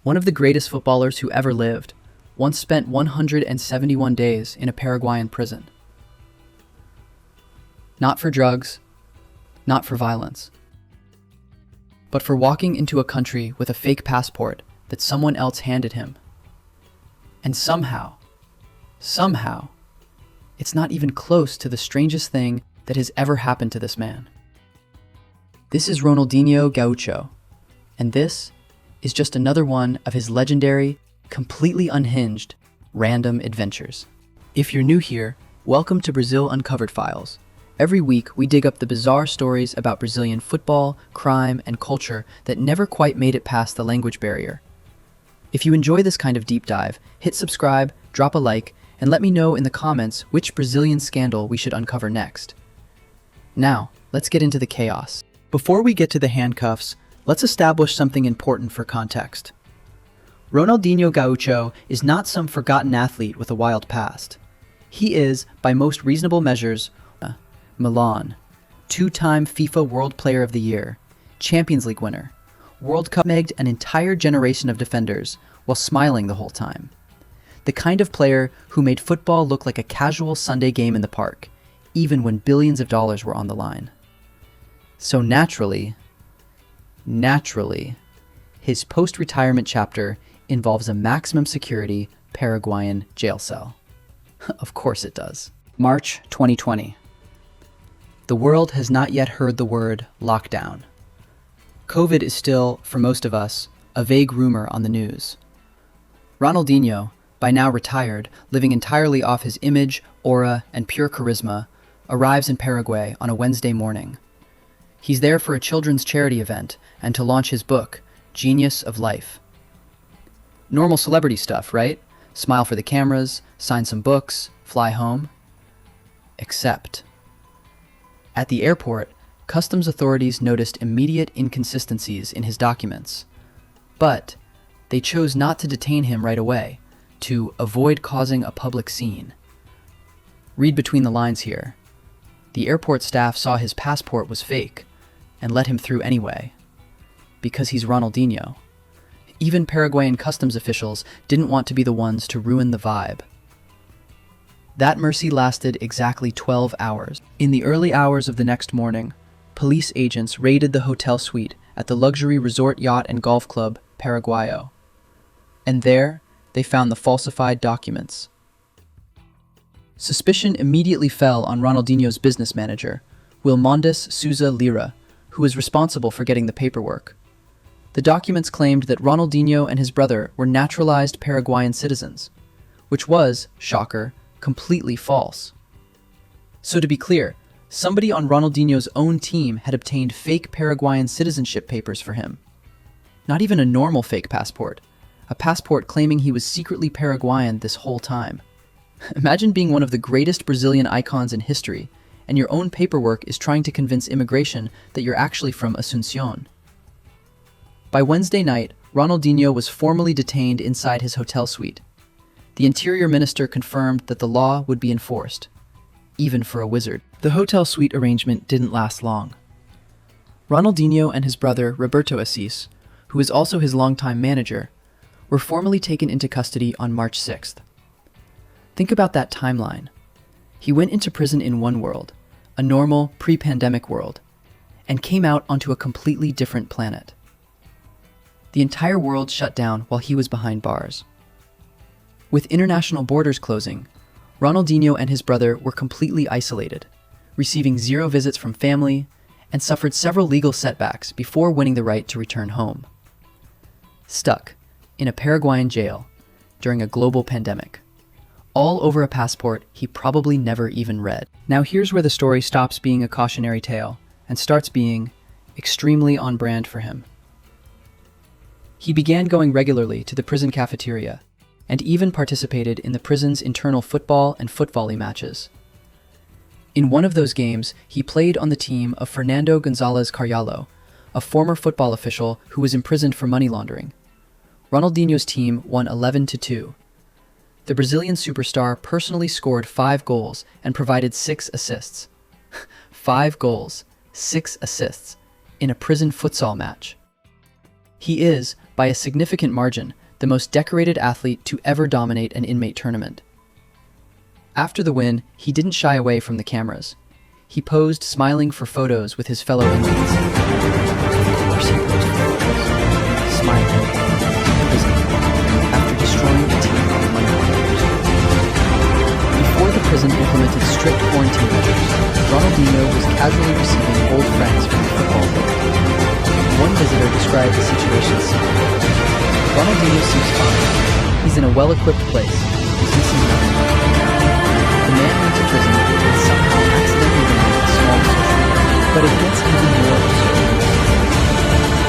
One of the greatest footballers who ever lived, once spent 171 days in a Paraguayan prison. Not for drugs, not for violence, but for walking into a country with a fake passport that someone else handed him. And somehow, it's not even close to the strangest thing that has ever happened to this man. This is Ronaldinho Gaúcho, and this is just another one of his legendary, completely unhinged, random adventures. If you're new here, welcome to Brazil Uncovered Files. Every week, we dig up the bizarre stories about Brazilian football, crime, and culture that never quite made it past the language barrier. If you enjoy this kind of deep dive, hit subscribe, drop a like, and let me know in the comments which Brazilian scandal we should uncover next. Now, let's get into the chaos. Before we get to the handcuffs, let's establish something important for context. Ronaldinho Gaúcho is not some forgotten athlete with a wild past. He is, by most reasonable measures, Milan, two-time FIFA World Player of the Year, Champions League winner, World Cup megged an entire generation of defenders while smiling the whole time. The kind of player who made football look like a casual Sunday game in the park, even when billions of dollars were on the line. So naturally, his post-retirement chapter involves a maximum security Paraguayan jail cell. Of course it does. March 2020. The world has not yet heard the word lockdown. COVID is still, for most of us, a vague rumor on the news. Ronaldinho, by now retired, living entirely off his image, aura, and pure charisma, arrives in Paraguay on a Wednesday morning. He's there for a children's charity event and to launch his book, Genius of Life. Normal celebrity stuff, right? Smile for the cameras, sign some books, fly home. Except, at the airport, customs authorities noticed immediate inconsistencies in his documents. But they chose not to detain him right away, to avoid causing a public scene. Read between the lines here. The airport staff saw his passport was fake and let him through anyway, because he's Ronaldinho. Even Paraguayan customs officials didn't want to be the ones to ruin the vibe. That mercy lasted exactly 12 hours. In the early hours of the next morning, police agents raided the hotel suite at the luxury resort yacht and golf club Paraguayo. And there, they found the falsified documents. Suspicion immediately fell on Ronaldinho's business manager, Wilmondes Souza Lira, who was responsible for getting the paperwork. The documents claimed that Ronaldinho and his brother were naturalized Paraguayan citizens, which was, shocker, completely false. So to be clear, somebody on Ronaldinho's own team had obtained fake Paraguayan citizenship papers for him. Not even a normal fake passport, a passport claiming he was secretly Paraguayan this whole time. Imagine being one of the greatest Brazilian icons in history, and your own paperwork is trying to convince immigration that you're actually from Asuncion. By Wednesday night, Ronaldinho was formally detained inside his hotel suite. The interior minister confirmed that the law would be enforced, even for a wizard. The hotel suite arrangement didn't last long. Ronaldinho and his brother Roberto Assis, who is also his longtime manager, were formally taken into custody on March 6th. Think about that timeline. He went into prison in one world, a normal, pre-pandemic world, and came out onto a completely different planet. The entire world shut down while he was behind bars. With international borders closing, Ronaldinho and his brother were completely isolated, receiving zero visits from family, and suffered several legal setbacks before winning the right to return home. Stuck in a Paraguayan jail during a global pandemic, all over a passport he probably never even read. Now here's where the story stops being a cautionary tale and starts being extremely on brand for him. He began going regularly to the prison cafeteria and even participated in the prison's internal football and foot-volley matches. In one of those games, he played on the team of Fernando Gonzalez Carvalho, a former football official who was imprisoned for money laundering. Ronaldinho's team won 11-2. The Brazilian superstar personally scored 5 goals and provided 6 assists. 5 goals, 6 assists, in a prison futsal match. He is, by a significant margin, the most decorated athlete to ever dominate an inmate tournament. After the win, he didn't shy away from the cameras. He posed smiling for photos with his fellow inmates. Of course he posed photos, smiling in prison after destroying a team of money launderers. Before the prison implemented strict quarantine measures, Ronaldinho was casually receiving old friends from the football field. One visitor described the situation as simple. Ronaldinho seems fine. He's in a well-equipped place. He's missing nothing. The man went to prison and somehow accidentally landed a small social. But it gets even more absurd.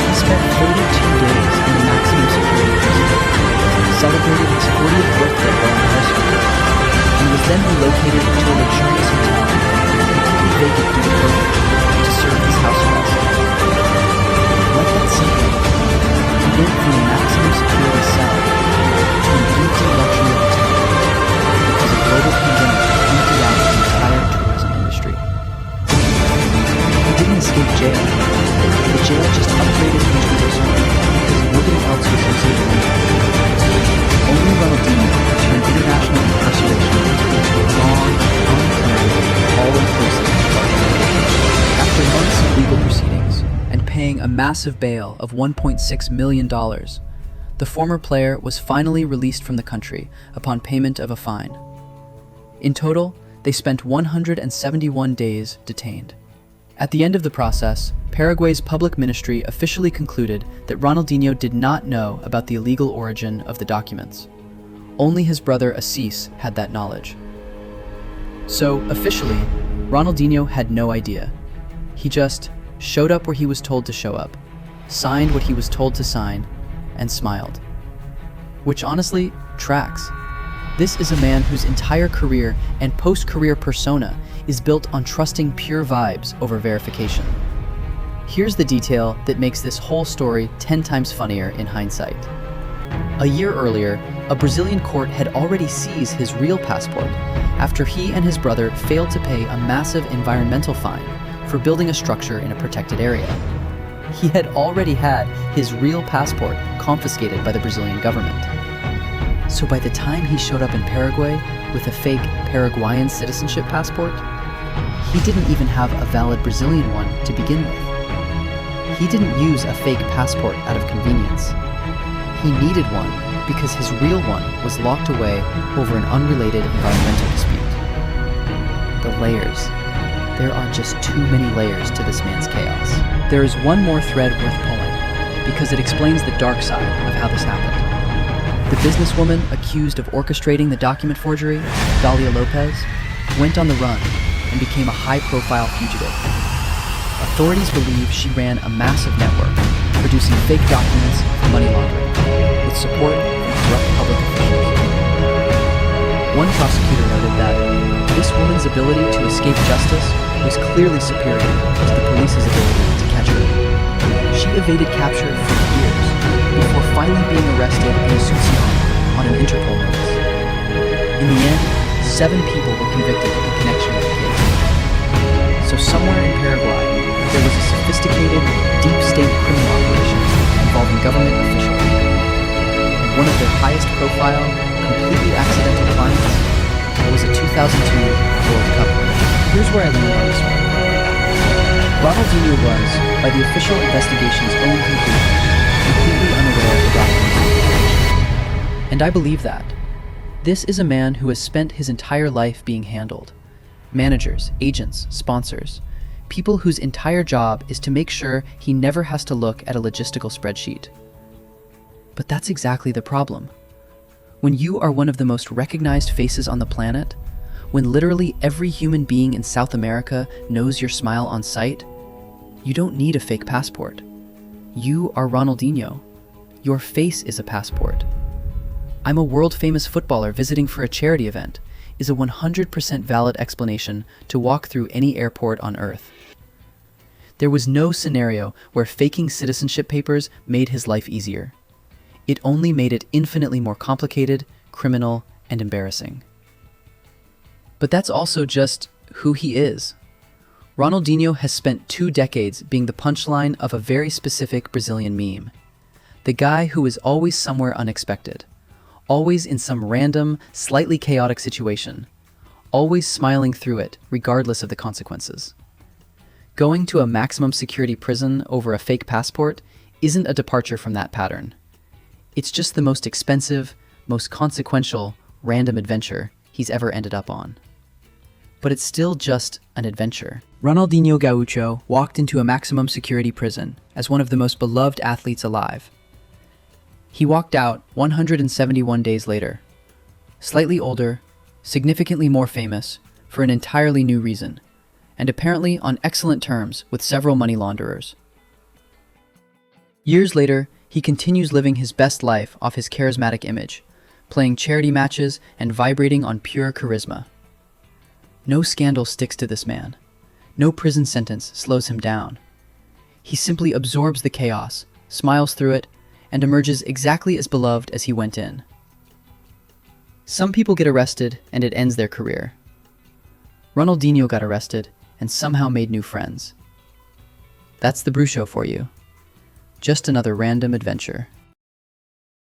He spent 32 days in the maximum security prison, celebrated his 40th birthday while in high school, and was then relocated to a luxurious hotel, completely vacant due to COVID, to serve his house arrest. Let that sink in. He went from a maximum security cell to an empty luxury hotel because a global pandemic emptied out the entire tourism industry. He didn't escape jail. The jail just upgraded him to a resort because nobody else was using the room. Only Ronaldinho could turn international incarceration into a long, unconnected, all-inclusive luxury. After months of legal proceedings and paying a massive bail of $1.6 million, the former player was finally released from the country upon payment of a fine. In total, they spent 171 days detained. At the end of the process, Paraguay's public ministry officially concluded that Ronaldinho did not know about the illegal origin of the documents. Only his brother Assis had that knowledge. So, officially, Ronaldinho had no idea. He just showed up where he was told to show up, signed what he was told to sign, and smiled. Which honestly tracks. This is a man whose entire career and post-career persona is built on trusting pure vibes over verification. Here's the detail that makes this whole story 10 times funnier in hindsight. A year earlier, a Brazilian court had already seized his real passport after he and his brother failed to pay a massive environmental fine for building a structure in a protected area. He had already had his real passport confiscated by the Brazilian government. So by the time he showed up in Paraguay with a fake Paraguayan citizenship passport, he didn't even have a valid Brazilian one to begin with. He didn't use a fake passport out of convenience. He needed one because his real one was locked away over an unrelated environmental dispute. The layers. There are just too many layers to this man's chaos. There is one more thread worth pulling, because it explains the dark side of how this happened. The businesswoman accused of orchestrating the document forgery, Dalia Lopez, went on the run and became a high-profile fugitive. Authorities believe she ran a massive network, producing fake documents for money laundering, with support from corrupt public officials. One prosecutor noted that this woman's ability to escape justice was clearly superior to the police's ability to catch her. She evaded capture for years before finally being arrested in Asuncion on an Interpol notice. In the end, 7 people were convicted in connection with the case. So somewhere in Paraguay, there was a sophisticated, deep-state criminal operation involving government officials. And one of their highest-profile, completely accidental clients was a 2002 World Cup winner. Here's where I learned on this one. Ronaldinho was, by the official investigation's own conclusion, completely unaware of the documentation. And I believe that. This is a man who has spent his entire life being handled. Managers, agents, sponsors, people whose entire job is to make sure he never has to look at a logistical spreadsheet. But that's exactly the problem. When you are one of the most recognized faces on the planet, when literally every human being in South America knows your smile on sight, you don't need a fake passport. You are Ronaldinho. Your face is a passport. I'm a world-famous footballer visiting for a charity event is a 100% valid explanation to walk through any airport on Earth. There was no scenario where faking citizenship papers made his life easier. It only made it infinitely more complicated, criminal, and embarrassing. But that's also just who he is. Ronaldinho has spent 2 decades being the punchline of a very specific Brazilian meme. The guy who is always somewhere unexpected, always in some random, slightly chaotic situation, always smiling through it, regardless of the consequences. Going to a maximum security prison over a fake passport isn't a departure from that pattern. It's just the most expensive, most consequential, random adventure he's ever ended up on. But it's still just an adventure. Ronaldinho Gaúcho walked into a maximum security prison as one of the most beloved athletes alive. He walked out 171 days later, slightly older, significantly more famous, for an entirely new reason, and apparently on excellent terms with several money launderers. Years later, he continues living his best life off his charismatic image, playing charity matches and vibrating on pure charisma. No scandal sticks to this man. No prison sentence slows him down. He simply absorbs the chaos, smiles through it, and emerges exactly as beloved as he went in. Some people get arrested and it ends their career. Ronaldinho got arrested and somehow made new friends. That's the Brew Show for you. Just another random adventure.